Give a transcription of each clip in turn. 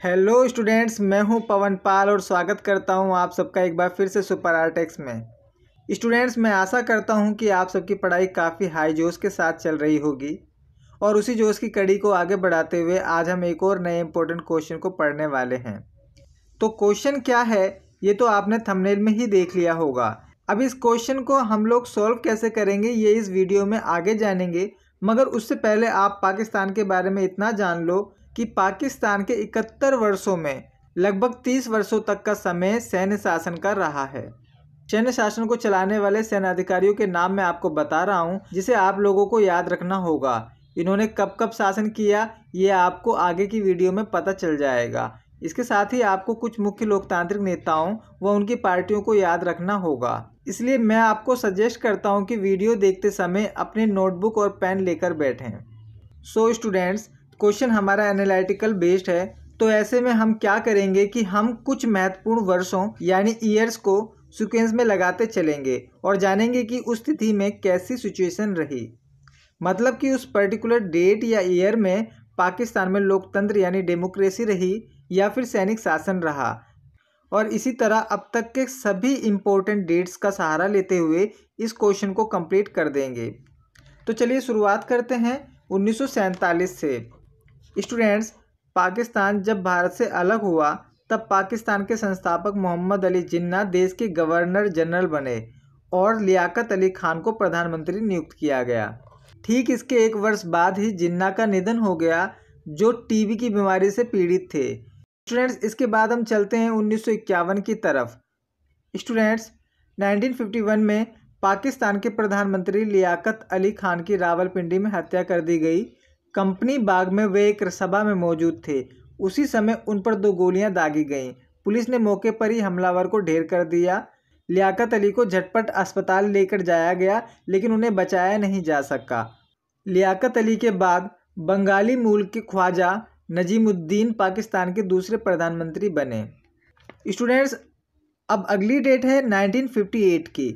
Hello students, मैं हूं पवन पाल और स्वागत करता हूं आप सबका एक बार फिर से सुपर आर्टेक्स में। स्टूडेंट्स, मैं आशा करता हूं कि आप सबकी पढ़ाई काफ़ी हाई जोश के साथ चल रही होगी और उसी जोश की कड़ी को आगे बढ़ाते हुए आज हम एक और नए इंपॉर्टेंट क्वेश्चन को पढ़ने वाले हैं। तो क्वेश्चन क्या है ये तो आपने थंबनेल में ही देख लिया होगा। अब इस क्वेश्चन को हम लोग सॉल्व कैसे करेंगे ये इस वीडियो में आगे जानेंगे, मगर उससे पहले आप पाकिस्तान के बारे में इतना जान लो कि पाकिस्तान के 71 वर्षों में लगभग 30 वर्षों तक का समय सैन्य शासन का रहा है। सैन्य शासन को चलाने वाले सेना अधिकारियों के नाम मैं आपको बता रहा हूं, जिसे आप लोगों को याद रखना होगा। इन्होंने कब कब शासन किया ये आपको आगे की वीडियो में पता चल जाएगा। इसके साथ ही आपको कुछ मुख्य लोकतांत्रिक नेताओं व उनकी पार्टियों को याद रखना होगा। इसलिए मैं आपको सजेस्ट करता हूं कि वीडियो देखते समय अपने नोटबुक और पेन लेकर बैठें। सो स्टूडेंट्स, क्वेश्चन हमारा एनालिटिकल बेस्ड है, तो ऐसे में हम क्या करेंगे कि हम कुछ महत्वपूर्ण वर्षों यानी ईयर्स को सीक्वेंस में लगाते चलेंगे और जानेंगे कि उस तिथि में कैसी सिचुएशन रही। मतलब कि उस पर्टिकुलर डेट या ईयर में पाकिस्तान में लोकतंत्र यानी डेमोक्रेसी रही या फिर सैनिक शासन रहा। और इसी तरह अब तक के सभी इम्पोर्टेंट डेट्स का सहारा लेते हुए इस क्वेश्चन को कंप्लीट कर देंगे। तो चलिए शुरुआत करते हैं 1947 से। स्टूडेंट्स, पाकिस्तान जब भारत से अलग हुआ तब पाकिस्तान के संस्थापक मोहम्मद अली जिन्ना देश के गवर्नर जनरल बने और लियाकत अली खान को प्रधानमंत्री नियुक्त किया गया। ठीक इसके एक वर्ष बाद ही जिन्ना का निधन हो गया, जो टीबी की बीमारी से पीड़ित थे। स्टूडेंट्स, इसके बाद हम चलते हैं 1951 की तरफ। स्टूडेंट्स, 1951 में पाकिस्तान के प्रधानमंत्री लियाकत अली खान की रावलपिंडी में हत्या कर दी गई। कंपनी बाग में वे एक सभा में मौजूद थे। उसी समय उन पर 2 गोलियां दागी गईं। पुलिस ने मौके पर ही हमलावर को ढेर कर दिया। लियाकत अली को झटपट अस्पताल लेकर जाया गया, लेकिन उन्हें बचाया नहीं जा सका। लियाकत अली के बाद बंगाली मूल के ख्वाजा नजीमुद्दीन पाकिस्तान के दूसरे प्रधानमंत्री बने। स्टूडेंट्स, अब अगली डेट है 1958 की।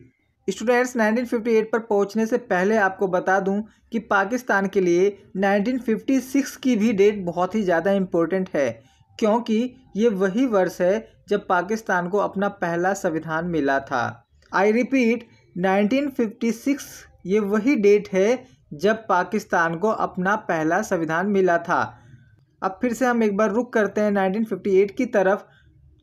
स्टूडेंट्स, 1958 पर पहुंचने से पहले आपको बता दूं कि पाकिस्तान के लिए 1956 की भी डेट बहुत ही ज़्यादा इम्पोर्टेंट है, क्योंकि ये वही वर्ष है जब पाकिस्तान को अपना पहला संविधान मिला था। आई रिपीट, 1956 ये वही डेट है जब पाकिस्तान को अपना पहला संविधान मिला था। अब फिर से हम एक बार रुक करते हैं 1958 की तरफ।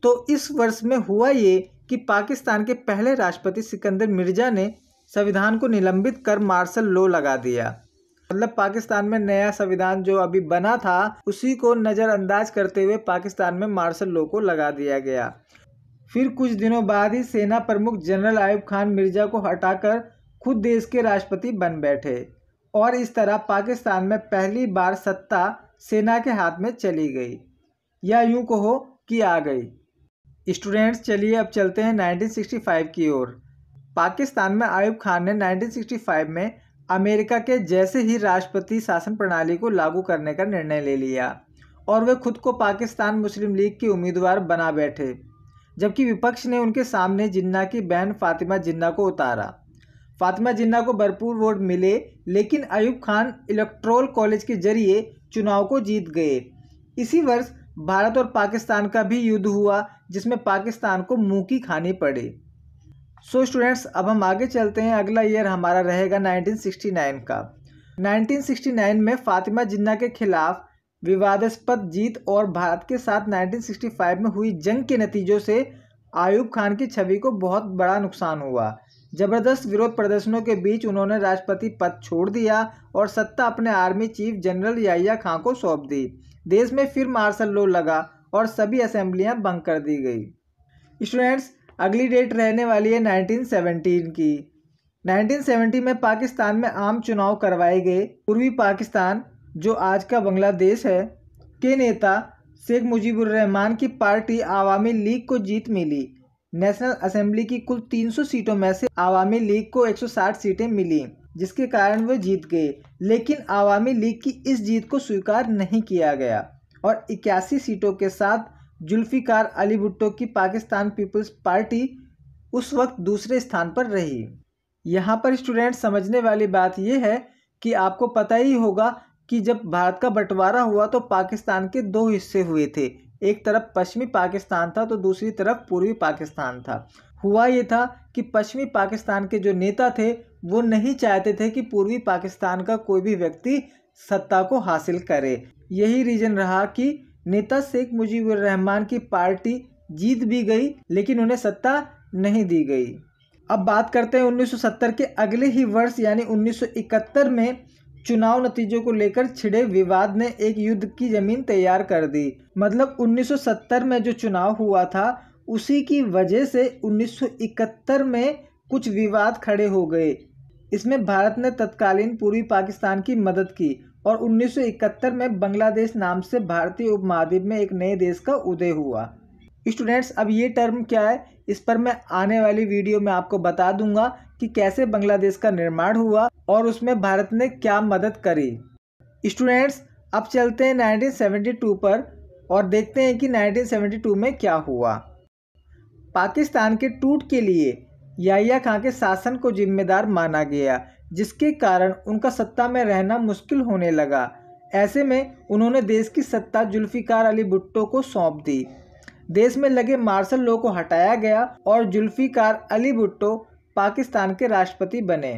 तो इस वर्ष में हुआ ये कि पाकिस्तान के पहले राष्ट्रपति सिकंदर मिर्जा ने संविधान को निलंबित कर मार्शल लॉ लगा दिया। मतलब पाकिस्तान में नया संविधान जो अभी बना था उसी को नज़रअंदाज करते हुए पाकिस्तान में मार्शल लॉ को लगा दिया गया। फिर कुछ दिनों बाद ही सेना प्रमुख जनरल आयुब खान मिर्जा को हटाकर खुद देश के राष्ट्रपति बन बैठे और इस तरह पाकिस्तान में पहली बार सत्ता सेना के हाथ में चली गई, या यूं कहो कि आ गई। स्टूडेंट्स, चलिए अब चलते हैं 1965 की ओर। पाकिस्तान में आयुब खान ने 1965 में अमेरिका के जैसे ही राष्ट्रपति शासन प्रणाली को लागू करने का निर्णय ले लिया और वे खुद को पाकिस्तान मुस्लिम लीग के उम्मीदवार बना बैठे, जबकि विपक्ष ने उनके सामने जिन्ना की बहन फातिमा जिन्ना को उतारा। फातिमा जिन्ना को भरपूर वोट मिले, लेकिन आयुब खान इलेक्टोरल कॉलेज के जरिए चुनाव को जीत गए। इसी वर्ष भारत और पाकिस्तान का भी युद्ध हुआ, जिसमें पाकिस्तान को मुंह की खानी पड़ी। सो स्टूडेंट्स, अब हम आगे चलते हैं। अगला ईयर हमारा रहेगा 1969 का। 1969 में फातिमा जिन्ना के खिलाफ विवादास्पद जीत और भारत के साथ 1965 में हुई जंग के नतीजों से आयुब खान की छवि को बहुत बड़ा नुकसान हुआ। जबरदस्त विरोध प्रदर्शनों के बीच उन्होंने राष्ट्रपति पद छोड़ दिया और सत्ता अपने आर्मी चीफ जनरल याहिया खां को सौंप दी। देश में फिर मार्शल लॉ लगा और सभी असेंबलियां भंग कर दी गई। स्टूडेंट्स, अगली डेट रहने वाली है 1917 की। 1970 में पाकिस्तान में आम चुनाव करवाए गए। पूर्वी पाकिस्तान, जो आज का बांग्लादेश है, के नेता शेख मुजीबुर रहमान की पार्टी आवामी लीग को जीत मिली। नेशनल असेंबली की कुल 300 सीटों में से आवामी लीग को 160 सीटें मिली, जिसके कारण वे जीत गए। लेकिन आवामी लीग की इस जीत को स्वीकार नहीं किया गया और 81 सीटों के साथ जुल्फिकार अली भुट्टो की पाकिस्तान पीपल्स पार्टी उस वक्त दूसरे स्थान पर रही। यहाँ पर स्टूडेंट समझने वाली बात यह है कि आपको पता ही होगा कि जब भारत का बंटवारा हुआ तो पाकिस्तान के 2 हिस्से हुए थे, एक तरफ पश्चिमी पाकिस्तान था तो दूसरी तरफ पूर्वी पाकिस्तान था। हुआ ये था कि पश्चिमी पाकिस्तान के जो नेता थे वो नहीं चाहते थे कि पूर्वी पाकिस्तान का कोई भी व्यक्ति सत्ता को हासिल करे। यही रीजन रहा कि नेता शेख मुजीबुर रहमान की पार्टी जीत भी गई लेकिन उन्हें सत्ता नहीं दी गई। अब बात करते हैं 1970 के अगले ही वर्ष यानी 1971 में चुनाव नतीजों को लेकर छिड़े विवाद ने एक युद्ध की जमीन तैयार कर दी। मतलब 1970 में जो चुनाव हुआ था उसी की वजह से 1971 में कुछ विवाद खड़े हो गए। इसमें भारत ने तत्कालीन पूर्वी पाकिस्तान की मदद की और 1971 में बांग्लादेश नाम से भारतीय उपमहाद्वीप में एक नए देश का उदय हुआ। स्टूडेंट्स, अब ये टर्म क्या है इस पर मैं आने वाली वीडियो में आपको बता दूंगा कि कैसे बांग्लादेश का निर्माण हुआ और उसमें भारत ने क्या मदद करी। स्टूडेंट्स, अब चलते हैं 1972 पर और देखते हैं कि 1972 में क्या हुआ। पाकिस्तान के टूट के लिए याहिया खां के शासन को जिम्मेदार माना गया, जिसके कारण उनका सत्ता में रहना मुश्किल होने लगा। ऐसे में उन्होंने देश की सत्ता जुल्फिकार अली भुट्टो को सौंप दी। देश में लगे मार्शल लॉ को हटाया गया और जुल्फिकार अली भुट्टो पाकिस्तान के राष्ट्रपति बने।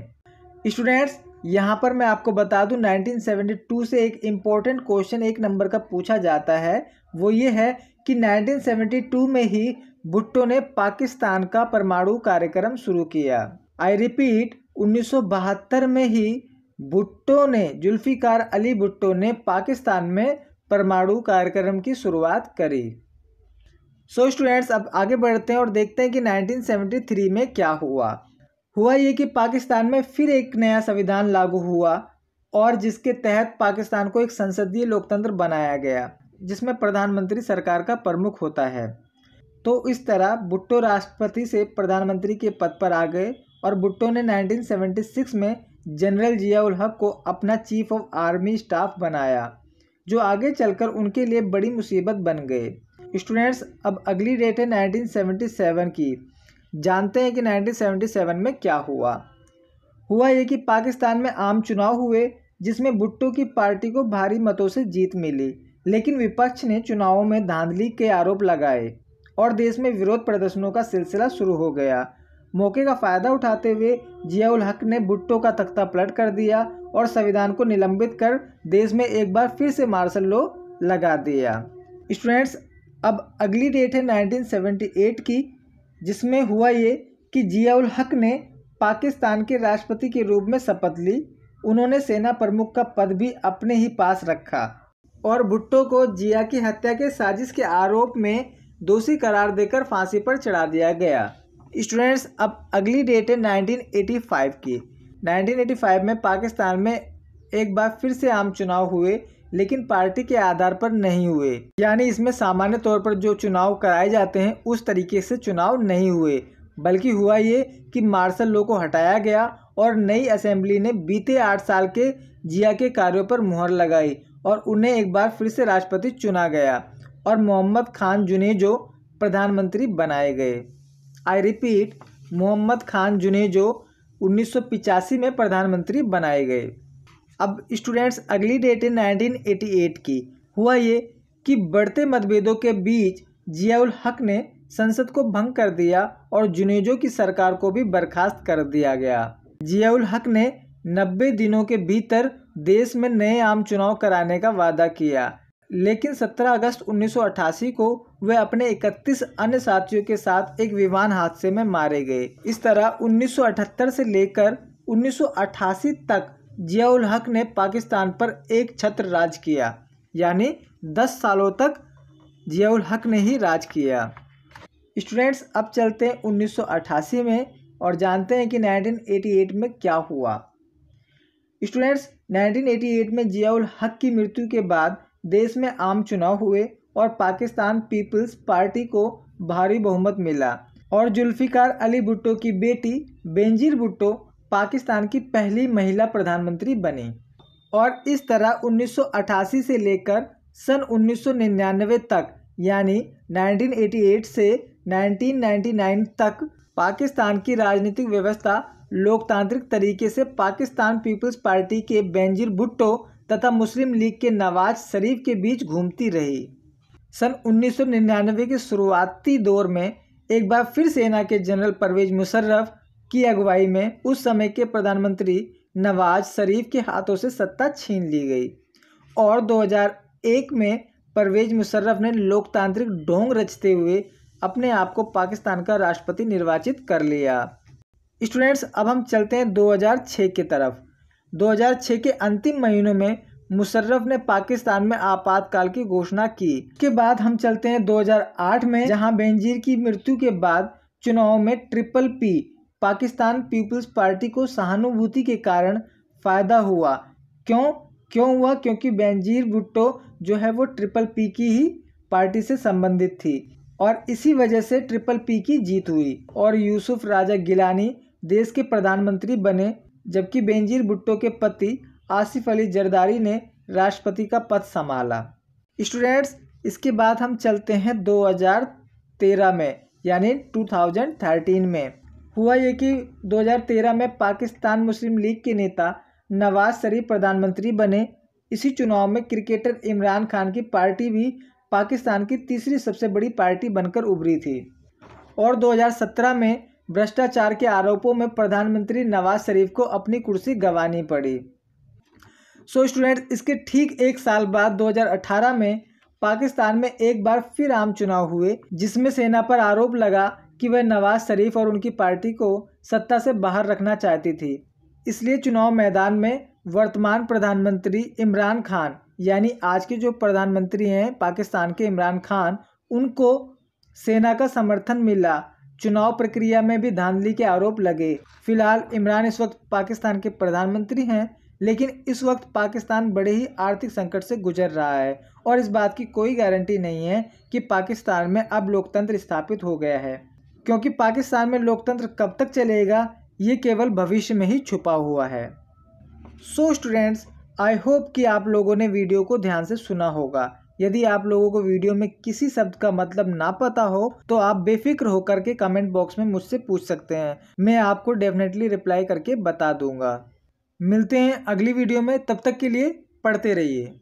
स्टूडेंट्स, यहाँ पर मैं आपको बता दूं 1972 से एक इम्पोर्टेंट क्वेश्चन 1 नंबर का पूछा जाता है। वो ये है कि 1972 में ही भुट्टो ने पाकिस्तान का परमाणु कार्यक्रम शुरू किया। आई रिपीट, 1972 में ही भुट्टो ने जुल्फिकार अली भुट्टो ने पाकिस्तान में परमाणु कार्यक्रम की शुरुआत करी। सो स्टूडेंट्स, अब आगे बढ़ते हैं और देखते हैं कि 1973 में क्या हुआ ये कि पाकिस्तान में फिर एक नया संविधान लागू हुआ और जिसके तहत पाकिस्तान को एक संसदीय लोकतंत्र बनाया गया जिसमें प्रधानमंत्री सरकार का प्रमुख होता है। तो इस तरह भुट्टो राष्ट्रपति से प्रधानमंत्री के पद पर आ गए और भुट्टो ने 1976 में जनरल जियाउल हक को अपना चीफ ऑफ आर्मी स्टाफ बनाया, जो आगे चलकर उनके लिए बड़ी मुसीबत बन गए। स्टूडेंट्स, अब अगली डेट है 1977 की। जानते हैं कि 1977 में क्या हुआ ये कि पाकिस्तान में आम चुनाव हुए जिसमें भुट्टो की पार्टी को भारी मतों से जीत मिली, लेकिन विपक्ष ने चुनावों में धांधली के आरोप लगाए और देश में विरोध प्रदर्शनों का सिलसिला शुरू हो गया। मौके का फ़ायदा उठाते हुए जियाउल हक ने भुट्टो का तख्ता पलट कर दिया और संविधान को निलंबित कर देश में एक बार फिर से मार्शल लॉ लगा दिया। स्टूडेंट्स, अब अगली डेट है 1978 की, जिसमें हुआ ये कि जियाउल हक ने पाकिस्तान के राष्ट्रपति के रूप में शपथ ली। उन्होंने सेना प्रमुख का पद भी अपने ही पास रखा और भुट्टो को जिया की हत्या के साजिश के आरोप में दोषी करार देकर फांसी पर चढ़ा दिया गया। स्टूडेंट्स, अब अगली डेट है 1985 की। 1985 में पाकिस्तान में एक बार फिर से आम चुनाव हुए, लेकिन पार्टी के आधार पर नहीं हुए। यानी इसमें सामान्य तौर पर जो चुनाव कराए जाते हैं उस तरीके से चुनाव नहीं हुए, बल्कि हुआ ये कि मार्शल लॉ को हटाया गया और नई असेंबली ने बीते 8 साल के जिया के कार्यों पर मुहर लगाई और उन्हें एक बार फिर से राष्ट्रपति चुना गया और मोहम्मद खान जुनेजो प्रधानमंत्री बनाए गए। आई रिपीट, मोहम्मद खान जुनेजो 1985 में प्रधानमंत्री बनाए गए। अब स्टूडेंट्स, अगली डेट है 1988 की। हुआ ये कि बढ़ते मतभेदों के बीच जियाउल हक ने संसद को भंग कर दिया और जुनेजो की सरकार को भी बर्खास्त कर दिया गया। जियाउल हक ने 90 दिनों के भीतर देश में नए आम चुनाव कराने का वादा किया, लेकिन 17 अगस्त 1988 को वे अपने 31 अन्य साथियों के साथ एक विमान हादसे में मारे गए। इस तरह 1978 से लेकर 1988 तक जियाउल हक ने पाकिस्तान पर एक छत्र राज किया, यानी 10 सालों तक जियाउल हक ने ही राज किया। स्टूडेंट्स, अब चलते हैं 1988 में और जानते हैं कि 1988 में क्या हुआ। स्टूडेंट्स, 1988 में जियाउल हक की मृत्यु के बाद देश में आम चुनाव हुए और पाकिस्तान पीपल्स पार्टी को भारी बहुमत मिला और जुल्फिकार अली भुट्टो की बेटी बेनजीर भुट्टो पाकिस्तान की पहली महिला प्रधानमंत्री बनी। और इस तरह 1988 से लेकर सन 1999 तक, यानी 1988 से 1999 तक पाकिस्तान की राजनीतिक व्यवस्था लोकतांत्रिक तरीके से पाकिस्तान पीपल्स पार्टी के बेनजीर भुट्टो तथा मुस्लिम लीग के नवाज शरीफ के बीच घूमती रही। सन 1999 के शुरुआती दौर में एक बार फिर सेना के जनरल परवेज मुशर्रफ की अगुवाई में उस समय के प्रधानमंत्री नवाज शरीफ के हाथों से सत्ता छीन ली गई और 2001 में परवेज मुशर्रफ ने लोकतांत्रिक ढोंग रचते हुए अपने आप को पाकिस्तान का राष्ट्रपति निर्वाचित कर लिया। स्टूडेंट्स, अब हम चलते हैं 2006 की तरफ। 2006 के अंतिम महीनों में मुशर्रफ ने पाकिस्तान में आपातकाल की घोषणा की। के बाद हम चलते हैं 2008 में, जहां बेनजीर की मृत्यु के बाद चुनाव में triple P Pakistan Peoples Party को सहानुभूति के कारण फायदा हुआ। क्यों हुआ? क्योंकि बेनजीर भुट्टो जो है वो ट्रिपल पी की ही पार्टी से संबंधित थी और इसी वजह से ट्रिपल पी की जीत हुई और यूसुफ राजा गिलानी देश के प्रधानमंत्री बने, जबकि बेनजीर भुट्टो के पति आसिफ अली जरदारी ने राष्ट्रपति का पद संभाला। स्टूडेंट्स, इसके बाद हम चलते हैं 2013 में, यानी 2013 में। हुआ ये कि 2013 में पाकिस्तान मुस्लिम लीग के नेता नवाज शरीफ प्रधानमंत्री बने। इसी चुनाव में क्रिकेटर इमरान खान की पार्टी भी पाकिस्तान की तीसरी सबसे बड़ी पार्टी बनकर उभरी थी और 2017 में भ्रष्टाचार के आरोपों में प्रधानमंत्री नवाज शरीफ को अपनी कुर्सी गंवानी पड़ी। सो स्टूडेंट्स, इसके ठीक एक साल बाद 2018 में पाकिस्तान में एक बार फिर आम चुनाव हुए, जिसमें सेना पर आरोप लगा कि वह नवाज शरीफ और उनकी पार्टी को सत्ता से बाहर रखना चाहती थी। इसलिए चुनाव मैदान में वर्तमान प्रधानमंत्री इमरान खान, यानी आज के जो प्रधानमंत्री हैं पाकिस्तान के इमरान खान, उनको सेना का समर्थन मिला। चुनाव प्रक्रिया में भी धांधली के आरोप लगे। फिलहाल इमरान इस वक्त पाकिस्तान के प्रधानमंत्री हैं, लेकिन इस वक्त पाकिस्तान बड़े ही आर्थिक संकट से गुजर रहा है और इस बात की कोई गारंटी नहीं है कि पाकिस्तान में अब लोकतंत्र स्थापित हो गया है, क्योंकि पाकिस्तान में लोकतंत्र कब तक चलेगा ये केवल भविष्य में ही छुपा हुआ है। सो स्टूडेंट्स, आई होप कि आप लोगों ने वीडियो को ध्यान से सुना होगा। यदि आप लोगों को वीडियो में किसी शब्द का मतलब ना पता हो तो आप बेफिक्र होकर के कमेंट बॉक्स में मुझसे पूछ सकते हैं, मैं आपको डेफिनेटली रिप्लाई करके बता दूंगा। मिलते हैं अगली वीडियो में, तब तक के लिए पढ़ते रहिए।